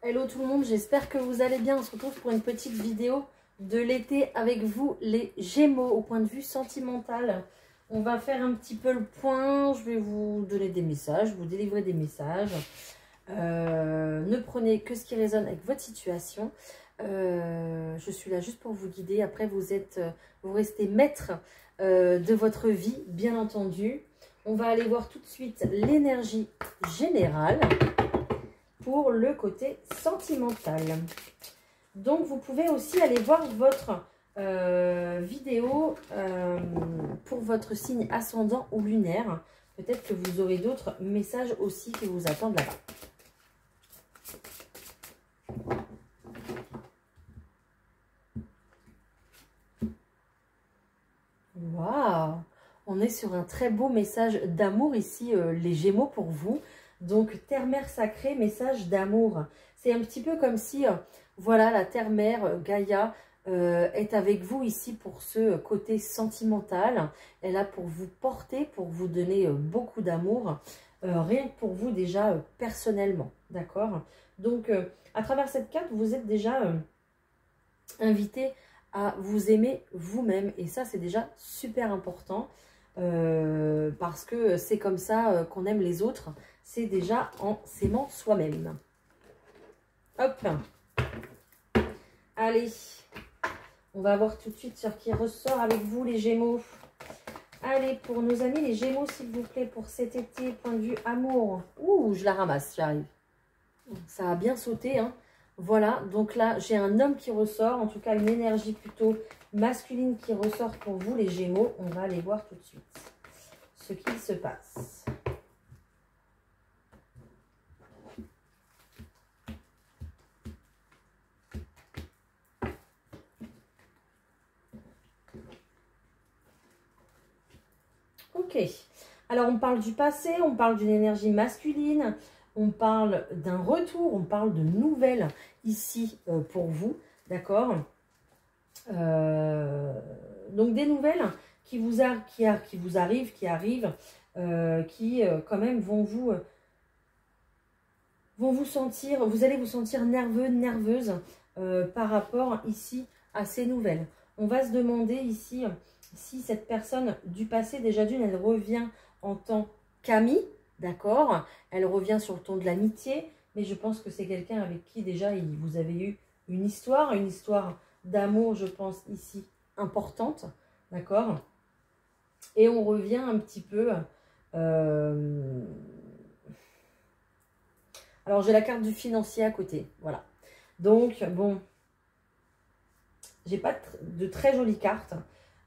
Hello tout le monde, j'espère que vous allez bien. On se retrouve pour une petite vidéo de l'été avec vous les Gémeaux au point de vue sentimental. On va faire un petit peu le point, je vais vous donner des messages, vous délivrer des messages. Ne prenez que ce qui résonne avec votre situation. Je suis là juste pour vous guider. Après vous restez maître de votre vie, bien entendu. On va aller voir tout de suite l'énergie générale pour le côté sentimental. Donc, vous pouvez aussi aller voir votre vidéo pour votre signe ascendant ou lunaire. Peut-être que vous aurez d'autres messages aussi qui vous attendent là-bas. Waouh! On est sur un très beau message d'amour ici, les Gémeaux pour vous. Donc, Terre-Mère sacrée, message d'amour. C'est un petit peu comme si, voilà, la Terre-Mère, Gaïa, est avec vous ici pour ce côté sentimental. Elle est là pour vous porter, pour vous donner beaucoup d'amour. Rien que pour vous déjà, personnellement. D'accord? Donc, à travers cette carte, vous êtes déjà invité à vous aimer vous-même. Et ça, c'est déjà super important. Parce que c'est comme ça qu'on aime les autres. C'est déjà en s'aimant soi-même. Hop. Allez. On va voir tout de suite sur qui ressort avec vous les Gémeaux. Allez, pour nos amis les Gémeaux, s'il vous plaît, pour cet été, point de vue amour. Ouh, je la ramasse, j'arrive. Ça a bien sauté, hein. Voilà, donc là, j'ai un homme qui ressort. En tout cas, une énergie plutôt masculine qui ressort pour vous les Gémeaux. On va aller voir tout de suite ce qu'il se passe. Ok, alors on parle du passé, on parle d'une énergie masculine, on parle d'un retour, on parle de nouvelles ici pour vous, d'accord? Donc des nouvelles qui vous arrivent, qui quand même vont vous sentir, vous allez vous sentir nerveux, nerveuse par rapport ici à ces nouvelles. On va se demander ici si cette personne du passé, déjà d'une, elle revient en tant qu'amie, d'accord? Elle revient sur le ton de l'amitié, mais je pense que c'est quelqu'un avec qui déjà vous avez eu une histoire d'amour, je pense, ici, importante, d'accord? Et on revient un petit peu... alors, j'ai la carte du financier à côté, voilà. Donc, bon, j'ai pas de très jolies cartes.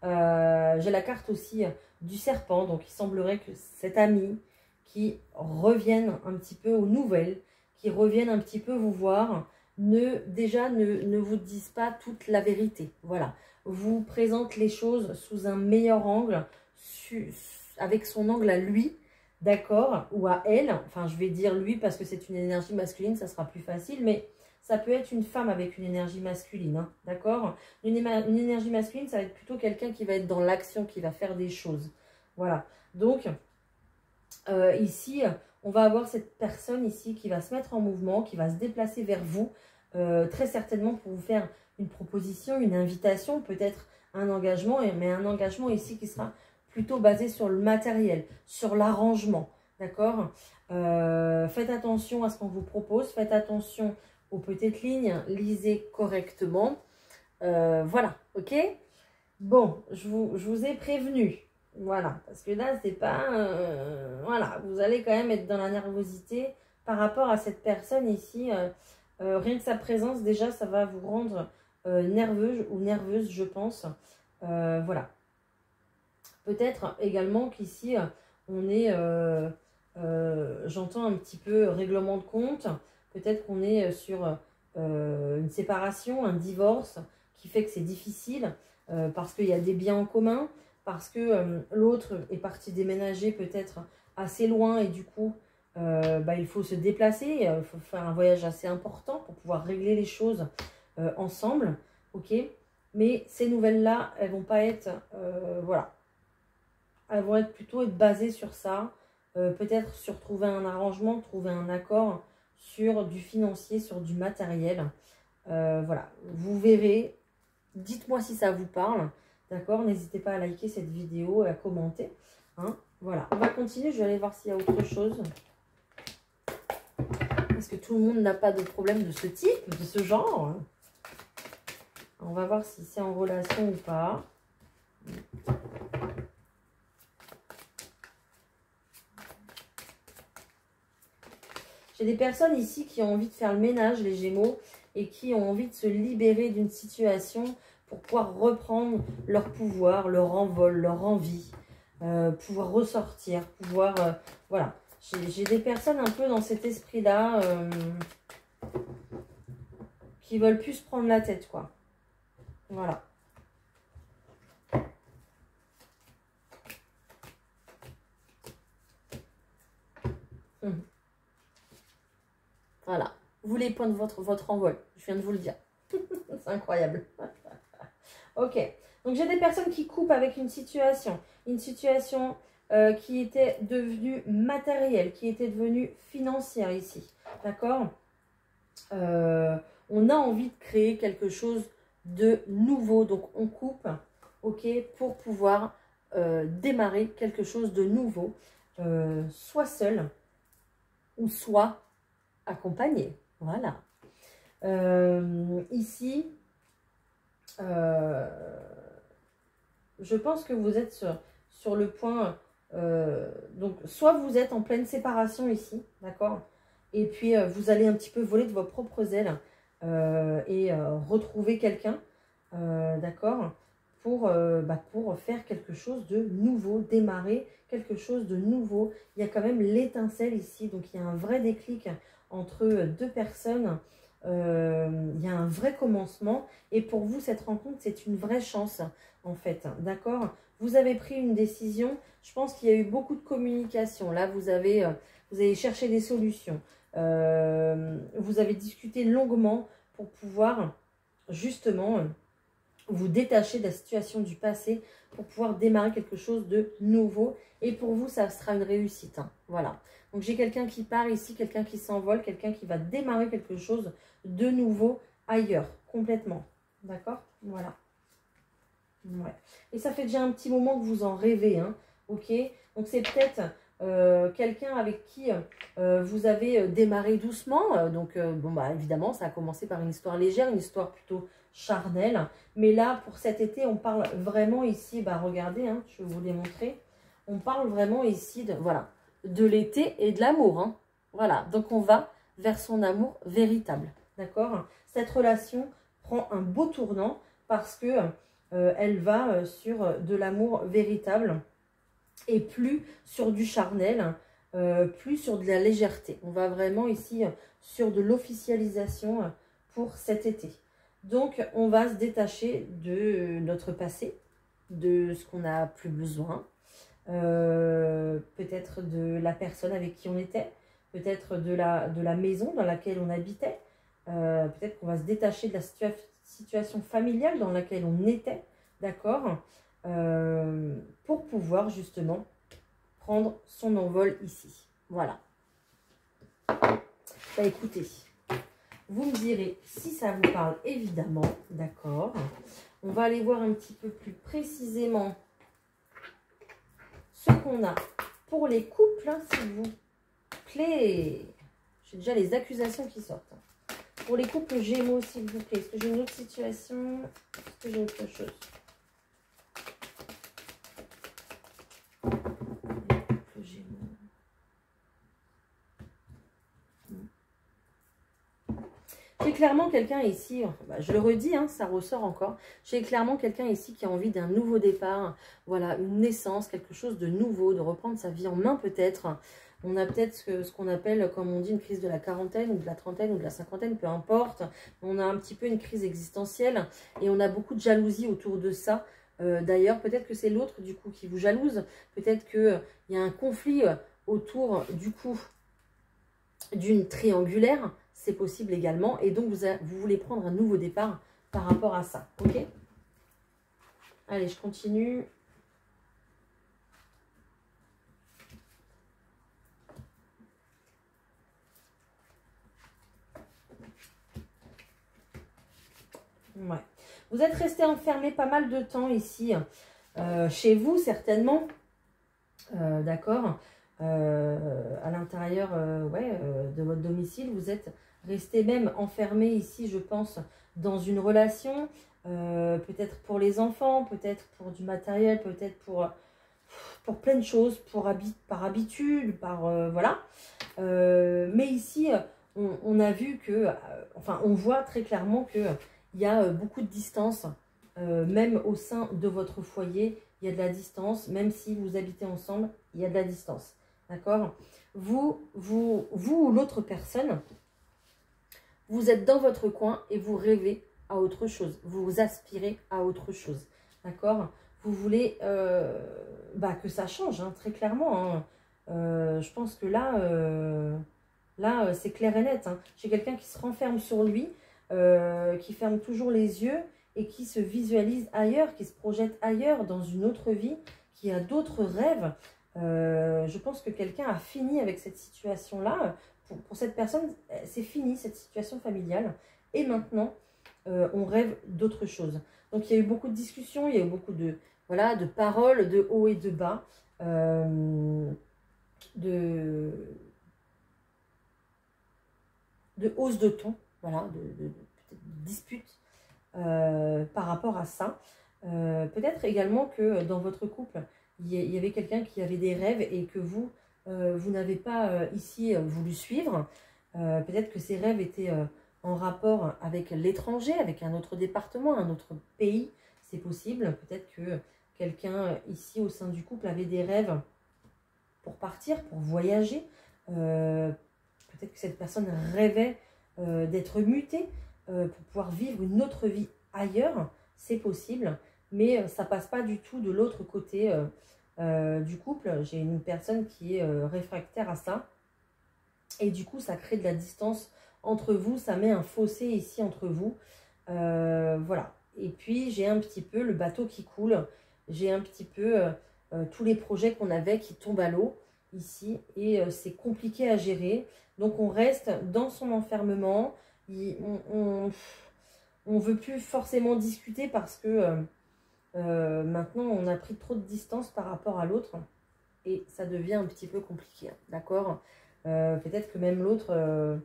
J'ai la carte aussi du serpent, donc il semblerait que cet ami qui revienne un petit peu aux nouvelles, qui revienne un petit peu vous voir, ne vous dise pas toute la vérité. Voilà, vous présente les choses sous un meilleur angle, avec son angle à lui, d'accord, ou à elle. Enfin, je vais dire lui parce que c'est une énergie masculine, ça sera plus facile, mais... ça peut être une femme avec une énergie masculine, hein, d'accord? Une énergie masculine, ça va être plutôt quelqu'un qui va être dans l'action, qui va faire des choses. Voilà. Donc, ici, on va avoir cette personne ici qui va se mettre en mouvement, qui va se déplacer vers vous, très certainement pour vous faire une proposition, une invitation, peut-être un engagement, mais un engagement ici qui sera plutôt basé sur le matériel, sur l'arrangement, d'accord? Faites attention à ce qu'on vous propose, faites attention aux petites lignes, lisez correctement. Voilà, ok? Bon, je vous ai prévenu. Voilà, parce que là, c'est pas... voilà, vous allez quand même être dans la nervosité par rapport à cette personne ici. Rien que sa présence, déjà, ça va vous rendre nerveuse ou nerveuse, je pense. Voilà. Peut-être également qu'ici, on est... j'entends un petit peu règlement de compte. Peut-être qu'on est sur une séparation, un divorce qui fait que c'est difficile parce qu'il y a des biens en commun, parce que l'autre est parti déménager peut-être assez loin et du coup, il faut se déplacer, il faut faire un voyage assez important pour pouvoir régler les choses ensemble, ok? Mais ces nouvelles-là, elles vont pas être, voilà, elles vont plutôt être basées sur ça. Peut-être sur trouver un arrangement, trouver un accord sur du financier, sur du matériel. Voilà, vous verrez. Dites-moi si ça vous parle. D'accord? N'hésitez pas à liker cette vidéo et à commenter. Hein, voilà, on va continuer. Je vais aller voir s'il y a autre chose. Parce que tout le monde n'a pas de problème de ce type, de ce genre. On va voir si c'est en relation ou pas. J'ai des personnes ici qui ont envie de faire le ménage, les Gémeaux, et qui ont envie de se libérer d'une situation pour pouvoir reprendre leur pouvoir, leur envol, leur envie, pouvoir ressortir, pouvoir... voilà. J'ai des personnes un peu dans cet esprit-là qui veulent plus se prendre la tête, quoi. Voilà. Voilà. Vous voulez prendre votre envol. Je viens de vous le dire. C'est incroyable. Ok. Donc, j'ai des personnes qui coupent avec une situation. Une situation qui était devenue matérielle, qui était devenue financière ici. D'accord? On a envie de créer quelque chose de nouveau. Donc, on coupe, ok, pour pouvoir démarrer quelque chose de nouveau. Soit seul, ou soit accompagné. Voilà. Ici, je pense que vous êtes sur le point... donc, soit vous êtes en pleine séparation ici, d'accord? Et puis, vous allez un petit peu voler de vos propres ailes et retrouver quelqu'un, d'accord? Pour faire quelque chose de nouveau, démarrer quelque chose de nouveau. Il y a quand même l'étincelle ici, donc il y a un vrai déclic entre deux personnes. Il y a un vrai commencement et pour vous cette rencontre c'est une vraie chance en fait, d'accord? Vous avez pris une décision, je pense qu'il y a eu beaucoup de communication, là vous avez cherché des solutions, vous avez discuté longuement pour pouvoir justement vous détacher de la situation du passé pour pouvoir démarrer quelque chose de nouveau. Et pour vous, ça sera une réussite. Hein. Voilà. Donc, j'ai quelqu'un qui part ici, quelqu'un qui s'envole, quelqu'un qui va démarrer quelque chose de nouveau ailleurs, complètement. D'accord? Voilà. Ouais. Et ça fait déjà un petit moment que vous en rêvez. Hein. Ok? Donc, c'est peut-être... quelqu'un avec qui vous avez démarré doucement. Donc, bon, bah, évidemment, ça a commencé par une histoire légère, une histoire plutôt charnelle. Mais là, pour cet été, on parle vraiment ici, bah, regardez, hein, je vais vous les montrer. On parle vraiment ici de, voilà, de l'été et de l'amour. Hein. Voilà, donc on va vers son amour véritable. D'accord? Cette relation prend un beau tournant parce que elle va sur de l'amour véritable. Et plus sur du charnel, plus sur de la légèreté. On va vraiment ici sur de l'officialisation pour cet été. Donc, on va se détacher de notre passé, de ce qu'on n'a plus besoin, peut-être de la personne avec qui on était, peut-être de la maison dans laquelle on habitait, peut-être qu'on va se détacher de la situation familiale dans laquelle on était, d'accord, pour pouvoir justement prendre son envol ici. Voilà. Bah écoutez, vous me direz si ça vous parle évidemment, d'accord. On va aller voir un petit peu plus précisément ce qu'on a pour les couples, hein, s'il vous plaît. J'ai déjà les accusations qui sortent. Pour les couples Gémeaux, s'il vous plaît. Est-ce que j'ai une autre situation? Est-ce que j'ai autre chose? J'ai clairement quelqu'un ici, bah, je le redis, hein, ça ressort encore. J'ai clairement quelqu'un ici qui a envie d'un nouveau départ, voilà, une naissance, quelque chose de nouveau, de reprendre sa vie en main peut-être. On a peut-être ce qu'on appelle, comme on dit, une crise de la quarantaine, ou de la trentaine, ou de la cinquantaine, peu importe. On a un petit peu une crise existentielle et on a beaucoup de jalousie autour de ça. D'ailleurs, peut-être que c'est l'autre du coup qui vous jalouse. Peut-être qu'il y a un conflit autour du coup d'une triangulaire. C'est possible également. Et donc, vous voulez prendre un nouveau départ par rapport à ça. Ok? Allez, je continue. Ouais. Vous êtes resté enfermé pas mal de temps ici, chez vous certainement, d'accord, à l'intérieur ouais, de votre domicile. Vous êtes resté même enfermé ici, je pense, dans une relation, peut-être pour les enfants, peut-être pour du matériel, peut-être pour plein de choses, par habitude, voilà. Mais ici, on a vu que, enfin, on voit très clairement que il y a beaucoup de distance, même au sein de votre foyer, il y a de la distance, même si vous habitez ensemble, il y a de la distance, d'accord? Vous ou l'autre personne, vous êtes dans votre coin et vous rêvez à autre chose, vous aspirez à autre chose, d'accord? Vous voulez que ça change, hein, très clairement, hein. Je pense que là, c'est clair et net, hein. J'ai quelqu'un qui se renferme sur lui, qui ferme toujours les yeux et qui se visualise ailleurs, qui se projette ailleurs dans une autre vie, qui a d'autres rêves. Je pense que quelqu'un a fini avec cette situation-là. Pour cette personne, c'est fini cette situation familiale. Et maintenant, on rêve d'autre chose. Donc, il y a eu beaucoup de discussions, il y a eu beaucoup de, voilà, de paroles, de haut et de bas, de hausse de ton, voilà, de disputes par rapport à ça. Peut-être également que dans votre couple, il y avait quelqu'un qui avait des rêves et que vous n'avez pas ici voulu suivre. Peut-être que ces rêves étaient en rapport avec l'étranger, avec un autre département, un autre pays. C'est possible. Peut-être que quelqu'un ici au sein du couple avait des rêves pour partir, pour voyager. Peut-être que cette personne rêvait d'être mutée pour pouvoir vivre une autre vie ailleurs. C'est possible, mais ça passe pas du tout de l'autre côté du couple. J'ai une personne qui est réfractaire à ça. Et du coup, ça crée de la distance entre vous. Ça met un fossé ici entre vous. Voilà. Et puis, j'ai un petit peu le bateau qui coule. J'ai un petit peu tous les projets qu'on avait qui tombent à l'eau ici. Et c'est compliqué à gérer. Donc, on reste dans son enfermement. On ne veut plus forcément discuter parce que maintenant, on a pris trop de distance par rapport à l'autre. Et ça devient un petit peu compliqué. D'accord ? Peut-être que même l'autre,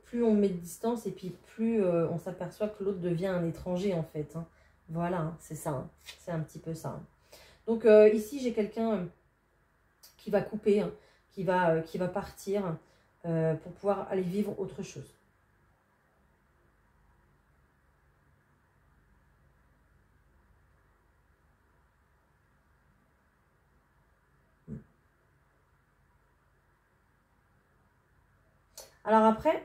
plus on met de distance et puis plus on s'aperçoit que l'autre devient un étranger en fait. Hein. Voilà, hein, c'est ça. Hein. C'est un petit peu ça. Hein. Donc ici, j'ai quelqu'un qui va couper, hein, qui va partir pour pouvoir aller vivre autre chose. Alors après,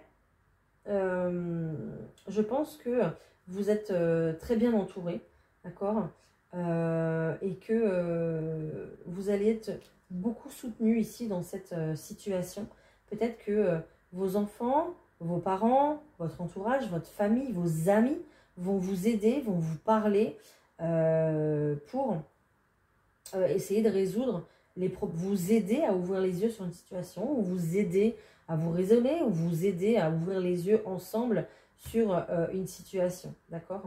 je pense que vous êtes très bien entouré, d'accord, et que vous allez être beaucoup soutenu ici dans cette situation. Peut-être que vos enfants, vos parents, votre entourage, votre famille, vos amis vont vous aider, vont vous parler pour essayer de résoudre vous aider à ouvrir les yeux sur une situation, ou vous aider à vous raisonner, ou vous aider à ouvrir les yeux ensemble sur une situation, d'accord?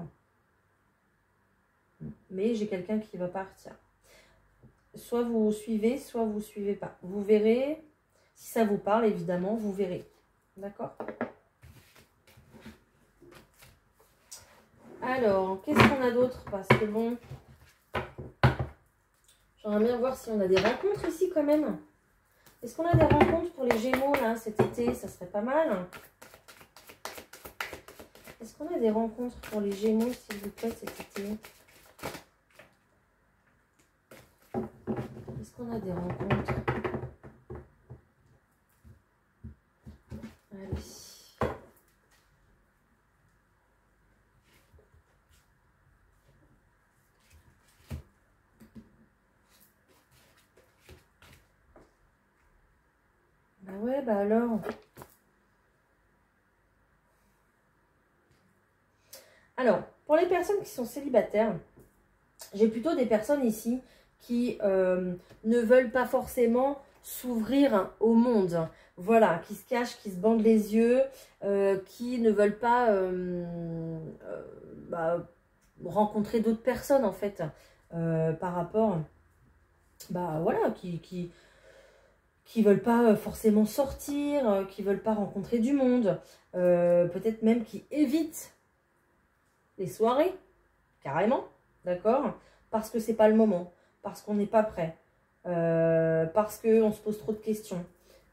Mais j'ai quelqu'un qui va partir. Soit vous suivez, soit vous ne suivez pas. Vous verrez, si ça vous parle, évidemment, vous verrez. D'accord? Alors, qu'est-ce qu'on a d'autre? Parce que bon, j'aimerais bien voir si on a des rencontres ici quand même. Est-ce qu'on a des rencontres pour les Gémeaux là cet été? Ça serait pas mal. Est-ce qu'on a des rencontres pour les Gémeaux, s'il vous plaît, cet été? Est-ce qu'on a des rencontres? Allez. Bah ouais, bah alors. Alors, pour les personnes qui sont célibataires, j'ai plutôt des personnes ici qui ne veulent pas forcément s'ouvrir au monde. voilà, qui se cachent, qui se bandent les yeux, qui ne veulent pas rencontrer d'autres personnes en fait, par rapport, voilà, qui veulent pas forcément sortir, qui veulent pas rencontrer du monde, peut-être même qui évitent les soirées, carrément, d'accord? Parce que c'est pas le moment, parce qu'on n'est pas prêt, parce qu'on se pose trop de questions.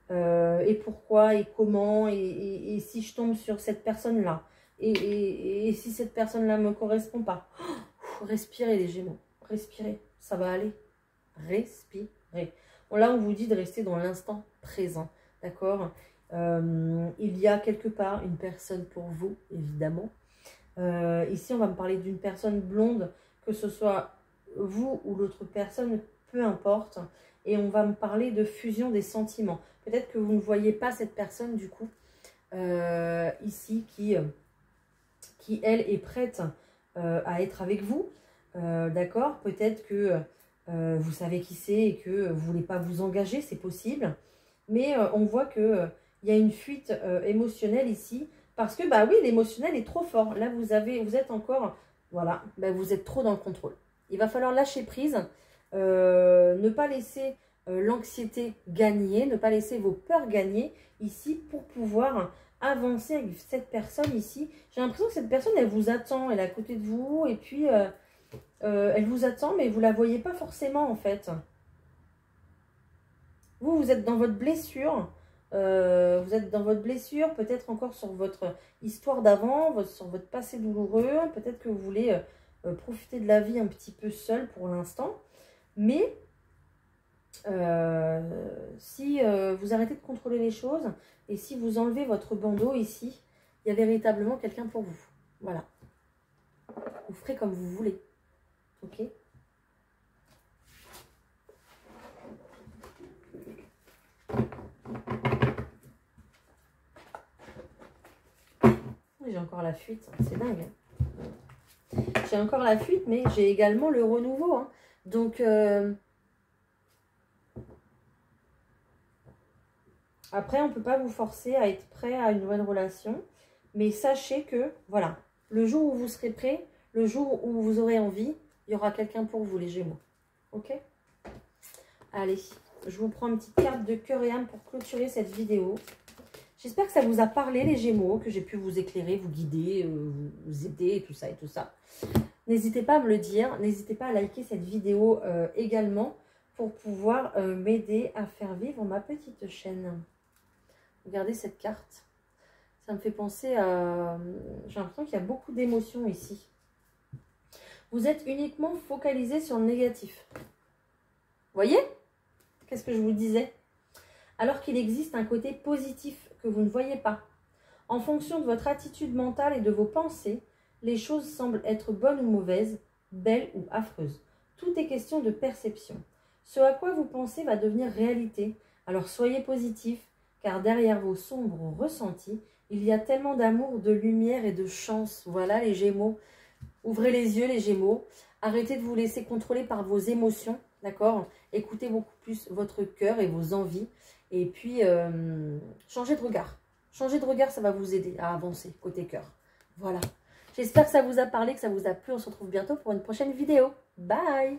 Et pourquoi, et comment, et si je tombe sur cette personne-là, et si cette personne-là ne me correspond pas. Oh, respirez les Gémeaux, respirez, ça va aller. Respirez. Bon, là, on vous dit de rester dans l'instant présent, d'accord? Il y a quelque part une personne pour vous, évidemment. Ici, on va me parler d'une personne blonde, que ce soit vous ou l'autre personne, peu importe. Et on va me parler de fusion des sentiments. Peut-être que vous ne voyez pas cette personne, du coup, ici, qui, elle, est prête à être avec vous. D'accord? Peut-être que vous savez qui c'est et que vous ne voulez pas vous engager, c'est possible. Mais on voit qu'il y a une fuite émotionnelle ici. Parce que, bah oui, l'émotionnel est trop fort. Là, vous êtes encore, voilà, vous êtes trop dans le contrôle. Il va falloir lâcher prise, ne pas laisser l'anxiété gagner, ne pas laisser vos peurs gagner ici pour pouvoir avancer avec cette personne ici. J'ai l'impression que cette personne, elle vous attend, elle est à côté de vous et puis elle vous attend, mais vous ne la voyez pas forcément en fait. Vous êtes dans votre blessure. Vous êtes dans votre blessure, peut-être encore sur votre histoire d'avant, sur votre passé douloureux. Peut-être que vous voulez profiter de la vie un petit peu seul pour l'instant. Mais si vous arrêtez de contrôler les choses et si vous enlevez votre bandeau ici, il y a véritablement quelqu'un pour vous. Voilà. Vous ferez comme vous voulez. Ok ? J'ai encore la fuite, c'est dingue. J'ai encore la fuite, mais j'ai également le renouveau. Hein. Donc, après, on ne peut pas vous forcer à être prêt à une nouvelle relation. Mais sachez que, voilà, le jour où vous serez prêt, le jour où vous aurez envie, il y aura quelqu'un pour vous, les Gémeaux. Ok? Allez, je vous prends une petite carte de cœur et âme pour clôturer cette vidéo. J'espère que ça vous a parlé, les Gémeaux, que j'ai pu vous éclairer, vous guider, vous aider, et tout ça et tout ça. N'hésitez pas à me le dire. N'hésitez pas à liker cette vidéo également pour pouvoir m'aider à faire vivre ma petite chaîne. Regardez cette carte. Ça me fait penser à... J'ai l'impression qu'il y a beaucoup d'émotions ici. Vous êtes uniquement focalisé sur le négatif. Vous voyez? Qu'est-ce que je vous disais? Alors qu'il existe un côté positif que vous ne voyez pas. En fonction de votre attitude mentale et de vos pensées, les choses semblent être bonnes ou mauvaises, belles ou affreuses. Tout est question de perception. Ce à quoi vous pensez va devenir réalité. Alors soyez positif, car derrière vos sombres ressentis, il y a tellement d'amour, de lumière et de chance. Voilà les Gémeaux. Ouvrez les yeux les Gémeaux. Arrêtez de vous laisser contrôler par vos émotions, d'accord? Écoutez beaucoup plus votre cœur et vos envies. Et puis, changez de regard. Changez de regard, ça va vous aider à avancer côté cœur. Voilà. J'espère que ça vous a parlé, que ça vous a plu. On se retrouve bientôt pour une prochaine vidéo. Bye!